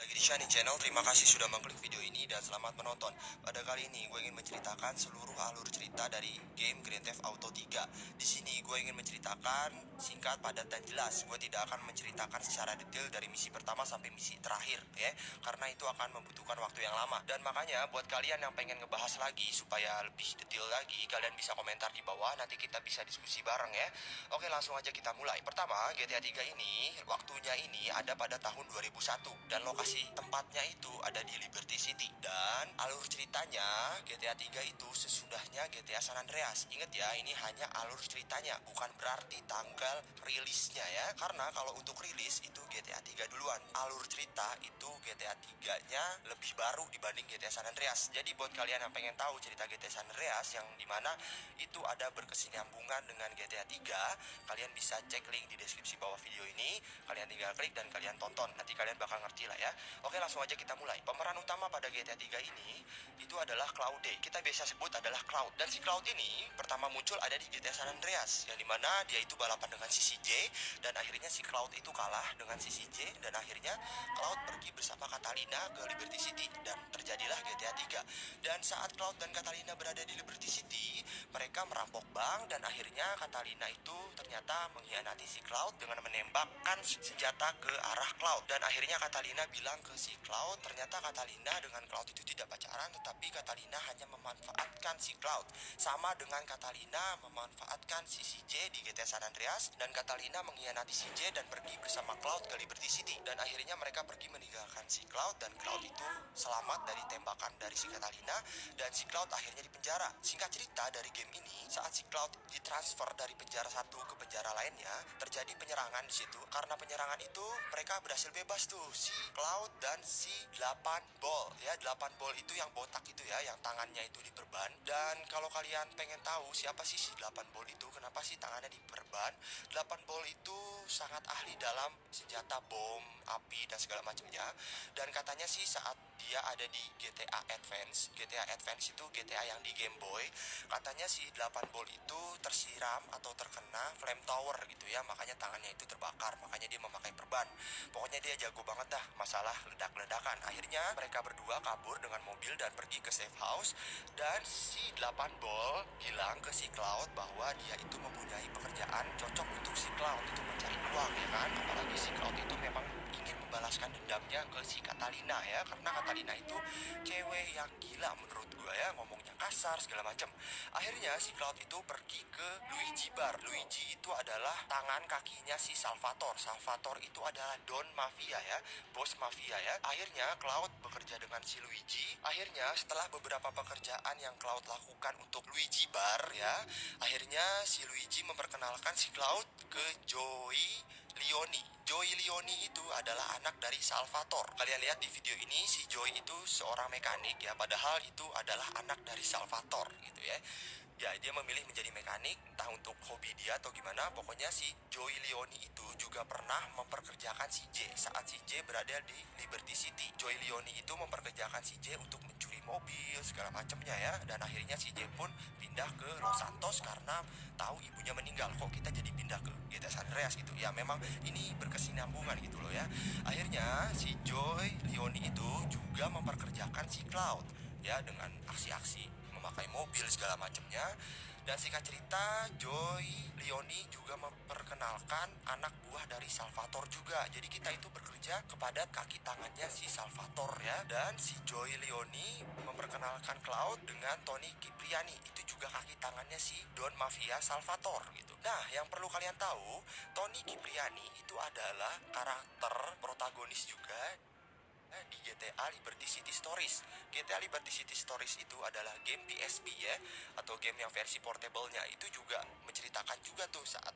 lagi di Shiny Channel. Terima kasih sudah mengklik video ini dan selamat menonton. Pada kali ini gue ingin menceritakan seluruh alur cerita dari game Grand Theft Auto 3. Di sini gue ingin menceritakan singkat, padat, dan jelas. Gue tidak akan menceritakan secara detail dari misi pertama sampai misi terakhir ya, karena itu akan membutuhkan waktu yang lama. Dan makanya buat kalian yang pengen ngebahas lagi supaya lebih detail lagi, kalian bisa komentar di bawah, nanti kita bisa diskusi bareng ya. Oke, langsung aja kita mulai. Pertama, GTA 3 ini waktunya ini ada pada tahun 2001 dan lokasi tempatnya itu ada di Liberty City. Dan alur ceritanya GTA 3 itu sesudahnya GTA San Andreas. Ingat ya, ini hanya alur ceritanya, bukan berarti tanggal rilisnya ya. Karena kalau untuk rilis itu GTA 3 duluan. Alur cerita itu GTA 3-nya lebih baru dibanding GTA San Andreas. Jadi buat kalian yang pengen tahu cerita GTA San Andreas yang dimana itu ada berkesinambungan dengan GTA 3, kalian bisa cek link di deskripsi bawah video ini. Kalian tinggal klik dan kalian tonton. Nanti kalian bakal ngerti lah ya. Oke, langsung aja kita mulai. Pemeran utama pada GTA 3 ini itu adalah Claude. Kita biasa sebut adalah Cloud. Dan si Cloud ini pertama muncul ada di GTA San Andreas, yang dimana dia itu balapan dengan si CJ. Dan akhirnya si Cloud itu kalah dengan si CJ. Dan akhirnya Cloud pergi bersama Catalina ke Liberty City. Dan terjadilah GTA 3. Dan saat Cloud dan Catalina berada di Liberty City, mereka merampok bank. Dan akhirnya Catalina itu ternyata mengkhianati si Cloud dengan menembakkan senjata ke arah Cloud. Dan akhirnya Catalina bilang ke si Cloud, ternyata Catalina dengan Cloud itu tidak pacaran, tetapi Catalina hanya memanfaatkan si Cloud. Sama dengan Catalina memanfaatkan si CJ di GTA San Andreas, dan Catalina mengkhianati CJ dan pergi bersama Cloud ke Liberty City. Dan akhirnya mereka pergi meninggalkan si Cloud, dan Cloud itu selamat dari tembakan dari si Catalina, dan si Cloud akhirnya dipenjara. Singkat cerita, dari game ini saat si Cloud ditransfer dari penjara satu ke penjara lainnya, terjadi penyerangan di situ. Karena penyerangan itu mereka berhasil bebas tuh, si Cloud dan si 8 Ball ya. 8 Ball itu yang botak itu ya, yang tangannya itu diperban. Dan kalau kalian pengen tahu siapa sih si 8 Ball itu, kenapa sih tangannya diperban, 8 Ball itu sangat ahli dalam senjata bom, api, dan segala macamnya. Dan katanya sih saat dia ada di GTA Advance, GTA Advance itu GTA yang di Game Boy, katanya si 8 Ball itu tersiram atau terkena flamethrower gitu ya, makanya tangannya itu terbakar, makanya dia memakai perban. Pokoknya dia jago banget dah masalah ledak-ledakan. Akhirnya mereka berdua kabur dengan mobil dan pergi ke safe house. Dan si 8 Ball bilang ke si Cloud bahwa dia itu mempunyai pekerjaan cocok untuk si Cloud, untuk mencari uang ya kan. Apalagi si Cloud itu memang ingin membalaskan dendamnya ke si Catalina ya, karena Catalina itu cewek yang gila menurut gue ya, ngomongnya kasar segala macam. Akhirnya si Cloud itu pergi ke Luigi Bar. Luigi itu adalah tangan kakinya si Salvatore. Salvatore itu adalah Don Mafia ya, bos mafia ya. Akhirnya Cloud bekerja dengan si Luigi. Akhirnya setelah beberapa pekerjaan yang Cloud lakukan untuk Luigi Bar ya, akhirnya si Luigi memperkenalkan si Cloud ke Joey Leone. Joey Leone itu adalah anak dari Salvatore. Kalian lihat di video ini, si Joey itu seorang mekanik ya, padahal itu adalah anak dari Salvatore gitu ya. Ya, dia memilih menjadi mekanik, entah untuk hobi dia atau gimana. Pokoknya si Joey Leone itu juga pernah memperkerjakan si J saat si J berada di Liberty City. Joey Leone itu memperkerjakan si J untuk mencuri mobil segala macamnya ya. Dan akhirnya si J pun pindah ke Los Santos karena tahu ibunya meninggal. Kok kita jadi pindah ke GTA San Andreas gitu ya, memang ini berkesinambungan gitu loh ya. Akhirnya si Joey Leone itu juga memperkerjakan si Cloud ya, dengan aksi-aksi memakai mobil segala macamnya. Dan singkat cerita, Joey Leone juga memperkenalkan anak buah dari Salvatore juga. Jadi kita itu bekerja kepada kaki tangannya si Salvatore ya. Dan si Joey Leone memperkenalkan Cloud dengan Tony Cipriani, itu juga kaki tangannya si Don Mafia Salvatore gitu. Nah, yang perlu kalian tahu, Tony Cipriani itu adalah karakter protagonis juga di GTA Liberty City Stories. GTA Liberty City Stories itu adalah game PSP ya, atau game yang versi portable-nya. Itu juga menceritakan juga tuh saat